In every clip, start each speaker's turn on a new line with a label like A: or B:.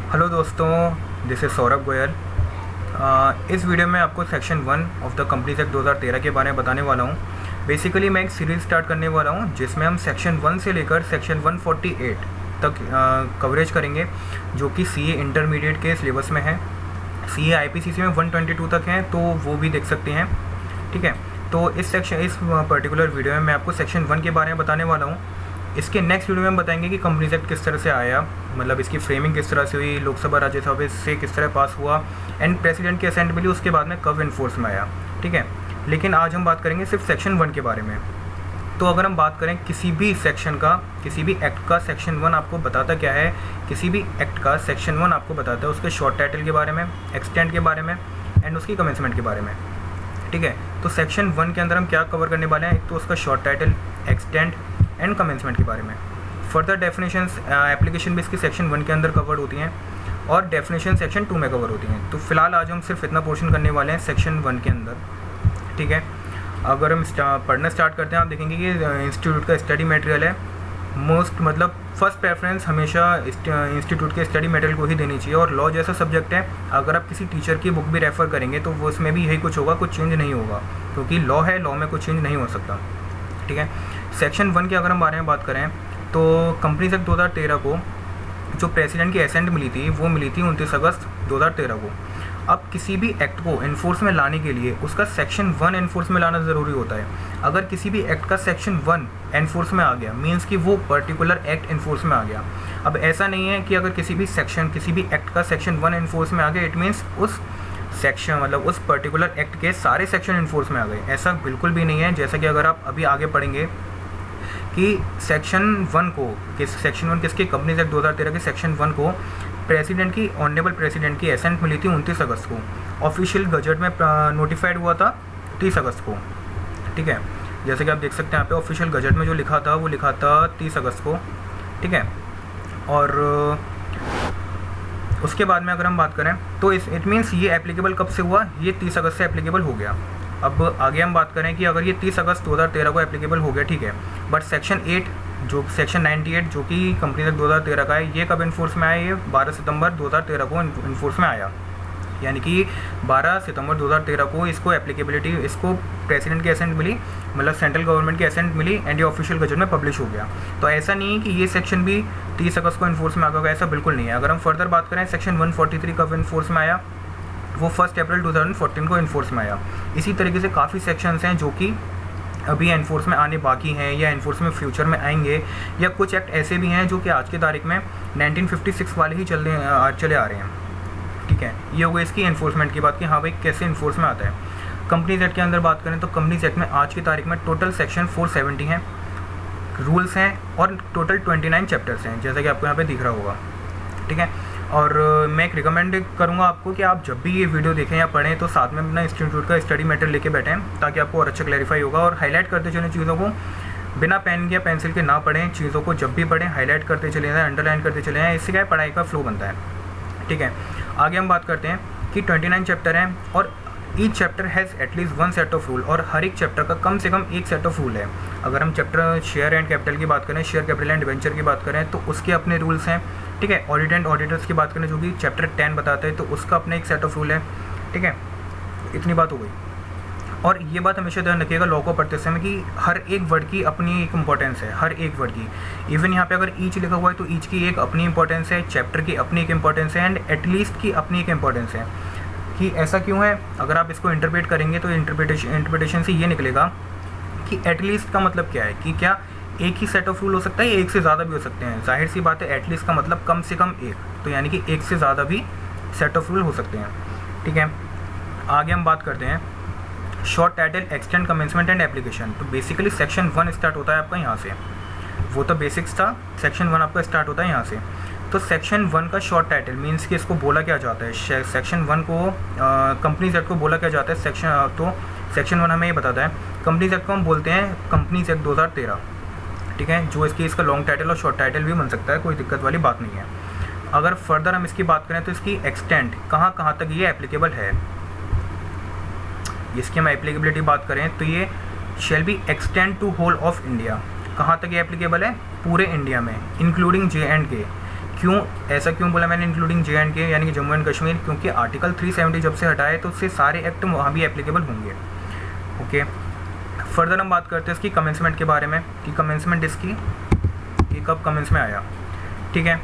A: Hello दोस्तों, this is Saurabh Goyal. इस video में आपको section 1 of the companies act 2013 के बारे में बताने वाला हूँ। बेसिकली मैं एक सीरीज़ स्टार्ट करने वाला हूँ जिसमें हम सेक्शन 1 से लेकर सेक्शन 148 तक कवरेज करेंगे, जो कि सीए इंटरमीडिएट के सिलेबस में है। सीए आईपीसीसी में 122 तक हैं, तो वो भी देख सकते हैं। ठीक है, तो इस पर्टिकुलर वीडियो में मैं आपको सेक्शन 1 के बारे में बताने वाला हूँ। इसके नेक्स्ट वीडियो में हम बताएंगे कि कंपनीज एक्ट किस तरह से आया, मतलब इसकी फ्रेमिंग किस तरह से हुई, लोकसभा राज्यसभा से किस तरह पास हुआ, एंड प्रेसिडेंट की असेंट मिली, उसके बाद में कब इन्फोर्स में आया। ठीक है, लेकिन आज हम बात करेंगे सिर्फ सेक्शन 1 के बारे में। तो अगर हम बात करें किसी भी सेक्शन का, किसी भी एक्ट का, सेक्शन 1 आपको बताता क्या है, किसी भी एक्ट का सेक्शन 1 आपको बताता है उसके शॉर्ट टाइटल के बारे में, एक्सटेंट के बारे में, एंड उसकी कमेंसमेंट के बारे में। ठीक है, तो सेक्शन 1 के अंदर हम क्या कवर करने वाले हैं, एक तो उसका short title, extent and commencement के बारे में। फर्दर डेफिनेशंस एप्लीकेशन भी इसकी सेक्शन 1 के अंदर कवर्ड होती हैं और डेफिनेशन सेक्शन 2 में कवर होती हैं। तो फिलहाल आज हम सिर्फ इतना पोर्शन करने वाले हैं सेक्शन 1 के अंदर। ठीक है, अगर हम पढ़ना स्टार्ट करते हैं, आप देखेंगे कि इंस्टीट्यूट का स्टडी मटेरियल है मोस्ट, मतलब फर्स्ट प्रेफरेंस हमेशा इंस्टीट्यूट के स्टडी मटेरियल को ही देनी चाहिए। और लॉ जैसा सब्जेक्ट है, अगर आप किसी टीचर की बुक भी रेफ़र करेंगे तो वो उसमें भी यही कुछ होगा, कुछ चेंज नहीं होगा, क्योंकि लॉ है, लॉ में कुछ चेंज नहीं हो सकता। ठीक है, सेक्शन 1 के अगर हम बारे में बात करें तो कंपनीज एक्ट 2013 को जो प्रेसिडेंट की एसेंट मिली थी वो मिली थी 29 अगस्त 2013 को। अब किसी भी एक्ट को इन्फोर्स में लाने के लिए उसका सेक्शन 1 इन्फोर्स में लाना ज़रूरी होता है। अगर किसी भी एक्ट का सेक्शन 1 इन्फोर्स में आ गया, मीन्स कि वो पर्टिकुलर एक्ट इन्फोर्स में आ गया। अब ऐसा नहीं है कि अगर किसी भी एक्ट का सेक्शन 1 इन्फोर्स में आ गया, इट मीन्स उस सेक्शन, मतलब उस पर्टिकुलर एक्ट के सारे सेक्शन इन्फोर्स में आ गए, ऐसा बिल्कुल भी नहीं है। जैसा कि अगर आप अभी आगे पढ़ेंगे कि सेक्शन 1 किसके, कंपनीज एक्ट 2013 के सेक्शन 1 को प्रेसिडेंट की, ऑनरेबल प्रेसिडेंट की एसेंट मिली थी 29 अगस्त को। ऑफिशियल गजट में नोटिफाइड हुआ था 30 अगस्त को। ठीक है, जैसे कि आप देख सकते हैं यहाँ पे ऑफिशियल गजट में जो लिखा था वो लिखा था 30 अगस्त को। ठीक है, और उसके बाद में अगर हम बात करें तो इट मीन्स ये एप्लीकेबल कब से हुआ, ये 30 अगस्त से एप्लीकेबल हो गया। अब आगे हम बात करें कि अगर ये 30 अगस्त 2013 को एप्लीकेबल हो गया, ठीक है, बट सेक्शन 98 जो कि कंपनी एक्ट 2013 का है, ये कब इन्फोर्स में आया, ये 12 सितंबर 2013 को इन्फोर्स में आया। यानी कि 12 सितंबर 2013 को इसको एप्लीकेबिलिटी, इसको प्रेसिडेंट की एसेंट मिली, मतलब सेंट्रल गवर्नमेंट की एसेंट मिली, एंड ये ऑफिशियल गजट में पब्लिश हो गया। तो ऐसा नहीं है कि ये सेक्शन भी 30 अगस्त को इन्फोर्स में आ गया, ऐसा बिल्कुल नहीं है। अगर हम फर्दर बात करें, सेक्शन 143 कब इन्फोर्स में आया, वो 1 अप्रैल 2014 को इन्फोर्स में आया। इसी तरीके से काफ़ी सेक्शंस हैं जो कि अभी एनफोर्स में आने बाकी हैं या एनफोर्स में फ्यूचर में आएंगे, या कुछ एक्ट ऐसे भी हैं जो कि आज की तारीख में 1956 वाले ही चले आ रहे हैं। ठीक है, ये हो गई इसकी एनफोर्समेंट की बात कि हाँ भाई कैसे इन्फोर्स में आता है। कंपनीज एक्ट के अंदर बात करें तो कंपनीज एक्ट में आज की तारीख में टोटल सेक्शन 470 हैं, रूल्स हैं, और टोटल 29 चैप्टर्स हैं, जैसा कि आपको यहाँ पे दिख रहा होगा। ठीक है, और मैं एक रिकमेंड करूँगा आपको कि आप जब भी ये वीडियो देखें या पढ़ें तो साथ में अपना इंस्टीट्यूट का स्टडी मटेरियल लेके बैठें, ताकि आपको और अच्छा क्लैरिफाई होगा। और हाईलाइट करते चलें चीज़ों को, बिना पेन या पेंसिल के ना पढ़ें, चीज़ों को जब भी पढ़ें हाईलाइट करते चले जाएँ, अंडरलाइन करते चले जाएँ, इससे क्या है, पढ़ाई का फ्लो बनता है। ठीक है, आगे हम बात करते हैं कि 29 चैप्टर हैं और each chapter has at least 1 set of rule, और हर एक चैप्टर का कम से कम एक सेट ऑफ रूल है। अगर हम चैप्टर शेयर एंड कैपिटल की बात करें, शेयर कैपिटल एंड डिवेंचर की बात करें, तो उसके अपने रूल्स हैं। ठीक है, ऑडिट एंड ऑडिटर्स की बात करें जो कि चैप्टर 10 बताता है, तो उसका अपना एक सेट ऑफ रूल है। ठीक है, इतनी बात हो गई। और ये बात हमेशा ध्यान रखिएगा लॉ को पढ़ते समय कि हर एक वर्ड की अपनी एक इंपॉर्टेंस है, हर एक वर्ड की। इवन यहाँ पे अगर ईच लिखा हुआ है तो ईच की एक अपनी इंपॉर्टेंस है, चैप्टर की अपनी एक इंपॉर्टेंस है, एंड एटलीस्ट की अपनी एक इंपॉर्टेंस है। कि ऐसा क्यों है, अगर आप इसको इंटरप्रेट करेंगे तो इंटरप्रिटेशन से ये निकलेगा कि एटलीस्ट का मतलब क्या है, कि क्या एक ही सेट ऑफ रूल हो सकता है, एक से ज़्यादा भी हो सकते हैं। जाहिर सी बात है, एटलीस्ट का मतलब कम से कम एक, तो यानी कि एक से ज़्यादा भी सेट ऑफ रूल हो सकते हैं। ठीक है, आगे हम बात करते हैं short title, extend, commencement and application. तो बेसिकली सेक्शन 1 स्टार्ट होता है आपका यहाँ से, वो तो बेसिक्स था, सेक्शन 1 आपका स्टार्ट होता है यहाँ से। तो सेक्शन 1 का शॉर्ट टाइटल मीन्स कि इसको बोला क्या जाता है, सेक्शन 1 को कंपनीज एक्ट को बोला क्या जाता है, सेक्शन 1 हमें ये बताता है, कंपनीज एक्ट को हम बोलते हैं कंपनीज एक्ट 2013। ठीक है, जो इसका लॉन्ग टाइटल और शॉर्ट टाइटल भी बन सकता है, कोई दिक्कत वाली बात नहीं है। अगर फर्दर हम इसकी बात करें तो इसकी एक्सटेंट कहाँ तक ये एप्लीकेबल है, इसकी हम एप्लीकेबिलिटी बात करें तो ये shall be extend to whole of India. कहाँ तक ये एप्लीकेबल है, पूरे इंडिया में, इंक्लूडिंग J&K। क्यों ऐसा क्यों बोला मैंने इंक्लूडिंग JNK यानी कि जम्मू एंड कश्मीर, क्योंकि आर्टिकल 370 जब से हटाए तो उससे सारे एक्ट वहाँ भी एप्लीकेबल होंगे। ओके, फर्दर हम बात करते हैं इसकी कमेंसमेंट के बारे में कि कमेंसमेंट इसकी कि कब कमेंस में आया। ठीक है,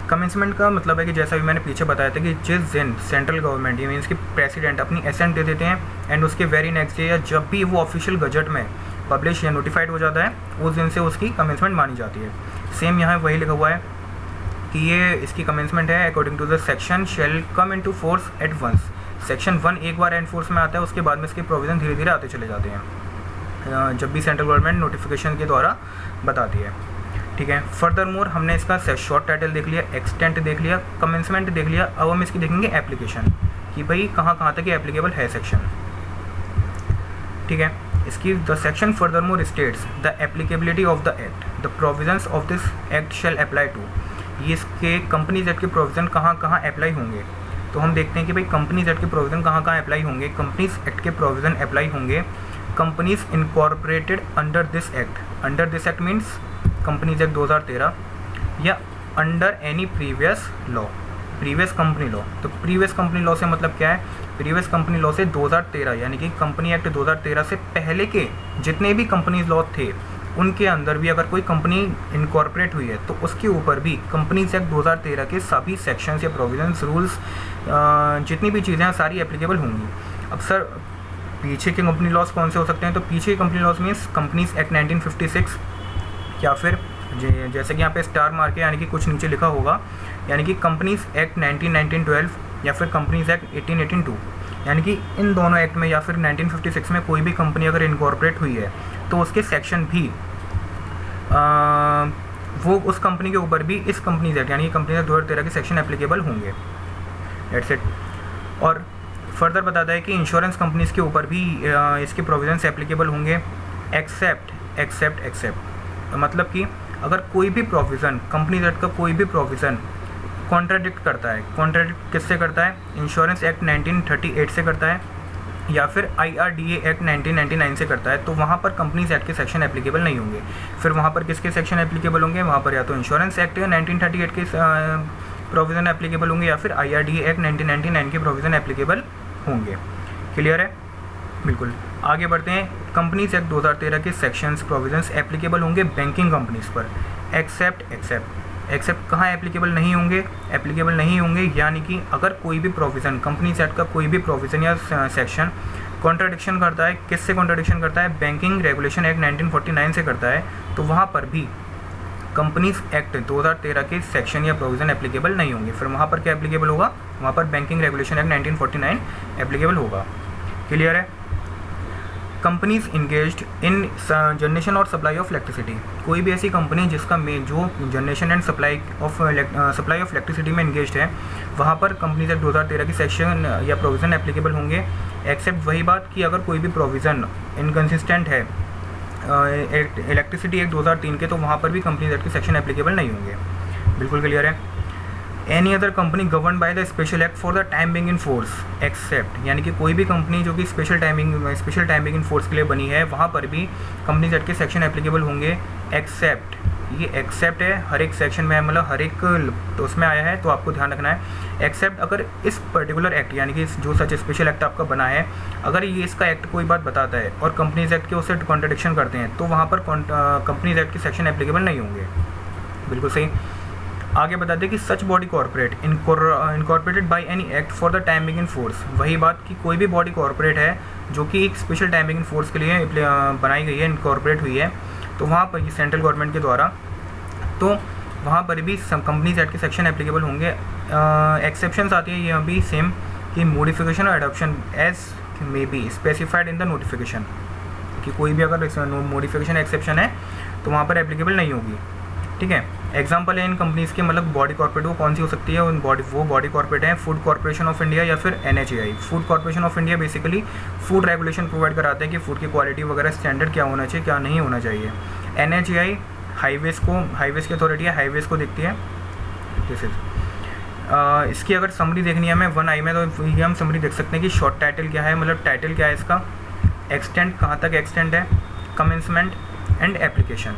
A: कमेंसमेंट का मतलब है कि जैसा भी मैंने पीछे बताया था कि जिस दिन सेंट्रल गवर्नमेंट ये मीन्स कि प्रेसिडेंट अपनी एसेंट दे देते हैं एंड उसके वेरी नेक्स्ट डे या जब भी वो ऑफिशियल गजट में पब्लिश या नोटिफाइड हो जाता है उस दिन से उसकी कमेंसमेंट मानी जाती है। सेम यहाँ वही लिखा हुआ है कि ये इसकी कमेंसमेंट है according to the section shall come into force at once. Section 1 एक बार एंड फोर्स में आता है, उसके बाद में इसके प्रोविज़न धीरे धीरे आते चले जाते हैं जब भी सेंट्रल गवर्नमेंट नोटिफिकेशन के द्वारा बताती है। ठीक है, फर्दर मोर हमने इसका शॉर्ट टाइटल देख लिया, एक्सटेंट देख लिया, कमेंसमेंट देख लिया। अब हम इसकी देखेंगे एप्लीकेशन कि भाई कहाँ कहाँ तक ये एप्लीकेबल है सेक्शन। ठीक है, इसकी the section furthermore states the applicability of the act the provisions of this act shall apply to. ये इसके कंपनीज एक्ट के प्रोविज़न कहाँ कहाँ अप्लाई होंगे, तो हम देखते हैं कि भाई कंपनीज एक्ट के प्रोविज़न कहाँ कहाँ अप्लाई होंगे। कंपनीज एक्ट के प्रोविज़न अप्लाई होंगे companies incorporated under this act. Under this act means companies act 2013 या under any previous law, previous company law. तो प्रीवियस कंपनी लॉ से मतलब क्या है, प्रीवियस कंपनी लॉ से 2013 यानी कि कंपनी एक्ट 2013 से पहले के जितने भी कंपनीज लॉ थे उनके अंदर भी अगर कोई कंपनी इनकॉर्पोरेट हुई है तो उसके ऊपर भी कंपनीज एक्ट 2013 के सभी सेक्शंस या प्रोविजंस रूल्स जितनी भी चीज़ें हैं सारी एप्लीकेबल होंगी। अब सर पीछे के कंपनी लॉज कौन से हो सकते हैं, तो पीछे के company laws means companies act 1956 या फिर जैसे कि यहाँ पे स्टार मार के यानी कि कुछ नीचे लिखा होगा यानी कि कंपनीज एक्ट 1912 या फिर कंपनीज एक्ट 1882 यानी कि इन दोनों एक्ट में या फिर 1956 में कोई भी कंपनी अगर इनकॉर्पोरेट हुई है तो उसके सेक्शन भी वो उस कंपनी के ऊपर भी इस कंपनीज एक्ट यानी कि कंपनी एक्ट 2013 के सेक्शन एप्लीकेबल होंगे। That's it. और फर्दर बताता है कि इंश्योरेंस कंपनीज के ऊपर भी इसके प्रोविजंस एप्लीकेबल होंगे एक्सेप्ट मतलब कि अगर कोई भी प्रोविज़न कंपनी एक्ट का कोई भी प्रोविज़न कॉन्ट्राडिक्ट करता है, कॉन्ट्राडिक्ट किससे करता है, इंश्योरेंस एक्ट 1938 से करता है या फिर IRDA एक्ट 1999 से करता है, तो वहाँ पर कंपनीज एक्ट के सेक्शन एप्लीकेबल नहीं होंगे। फिर वहाँ पर किसके सेक्शन एप्लीकेबल होंगे, वहाँ पर या तो इंश्योरेंस एक्ट 1938 के प्रोविज़न एप्लीकेबल होंगे या फिर IRDA एक्ट 1999 के प्रोविज़न एप्लीकेबल होंगे। क्लियर है? बिल्कुल। आगे बढ़ते हैं। कंपनीज एक्ट 2013 के सेक्शंस प्रोविजंस एप्लीकेबल होंगे बैंकिंग कंपनीज पर एक्सेप्ट कहाँ एप्लीकेबल नहीं होंगे, एप्लीकेबल नहीं होंगे यानी कि अगर कोई भी प्रोविज़न कंपनीज एक्ट का कोई भी प्रोविज़न या सेक्शन कॉन्ट्राडिक्शन करता है, किससे कॉन्ट्राडिक्शन करता है, बैंकिंग रेगुलेशन एक्ट 1949 से करता है, तो वहाँ पर भी कंपनीज एक्ट 2013 के सेक्शन या प्रोविज़न एप्लीकेबल नहीं होंगे। फिर वहाँ पर क्या एप्लीकेबल होगा, वहाँ पर बैंकिंग रेगुलेशन एक्ट 1949 एप्लीकेबल होगा। क्लियर है? कंपनीज इंगेज्ड इन जनरेशन और सप्लाई ऑफ इलेक्ट्रिसिटी, कोई भी ऐसी कंपनी जिसका जो generation and supply of electricity में इंगेज्ड है, वहाँ पर कंपनीज एक्ट 2013 के सेक्शन या प्रोविज़न एप्लीकेबल होंगे। एक्सेप्ट वही बात कि अगर कोई भी प्रोविज़न इनकन्सिस्टेंट है इलेक्ट्रिसिटी एक्ट 2003 के, तो वहाँ पर भी कंपनीज एक्ट के सेक्शन एप्लीकेबल नहीं होंगे। बिल्कुल क्लियर है? Any other company govern by the special act for the time being in force except, यानी कि कोई भी कंपनी जो कि स्पेशल टाइमिंग इन फोर्स के लिए बनी है, वहाँ पर भी कंपनीज एक्ट के सेक्शन एप्लीकेबल होंगे। एक्सेप्ट, ये एक्सेप्ट है, हर एक सेक्शन में मतलब हर एक तो उसमें आया है, तो आपको ध्यान रखना है। एक्सेप्ट अगर इस पर्टिकुलर एक्ट यानी कि जो सच स्पेशल एक्ट आपका बना है, अगर ये इसका एक्ट कोई बात बताता है और कंपनीज एक्ट के उससे कॉन्ट्रडिक्शन करते हैं, तो वहाँ पर कंपनीज एक्ट के सेक्शन एप्लीकेबल नहीं होंगे। बिल्कुल सही। आगे बताते हैं कि such body corporate incorporated by any act for the timing in force, वही बात कि कोई भी बॉडी कॉर्पोरेट है जो कि एक स्पेशल टाइमिंग इन फोर्स के लिए बनाई गई है, इनकॉर्पोरेट हुई है, तो वहाँ पर ये सेंट्रल गवर्नमेंट के द्वारा, तो वहाँ पर भी कंपनीज एक्ट के सेक्शन एप्लीकेबल होंगे। एक्सेप्शंस आती है ये भी सेम कि मॉडिफिकेशन और adoption as may be specified in the notification, कि कोई भी अगर मॉडिफिकेशन एक्सेप्शन है तो वहाँ पर एप्लीकेबल नहीं होगी। ठीक है? एग्जाम्पल है इन कंपनीज़ के, मतलब बॉडी कॉर्पोरेट वो कौन सी हो सकती है, वो बॉडी कॉर्पोरेट है फूड कॉर्पोरेशन ऑफ इंडिया या फिर NHAI। Food corporation of India basically food regulation provide कराते हैं कि फूड की क्वालिटी वगैरह स्टैंडर्ड क्या होना चाहिए, क्या नहीं होना चाहिए। NHAI हाईवेज़ की अथॉरिटी है, हाईवेज़ को देखती है। दिस इज इसकी अगर समरी देखनी है हमें 1I में, तो ये हम समरी देख सकते हैं कि शॉर्ट टाइटल क्या है, मतलब टाइटल क्या है इसका, एक्सटेंट कहाँ तक एक्सटेंट है, कमेंसमेंट एंड एप्लीकेशन।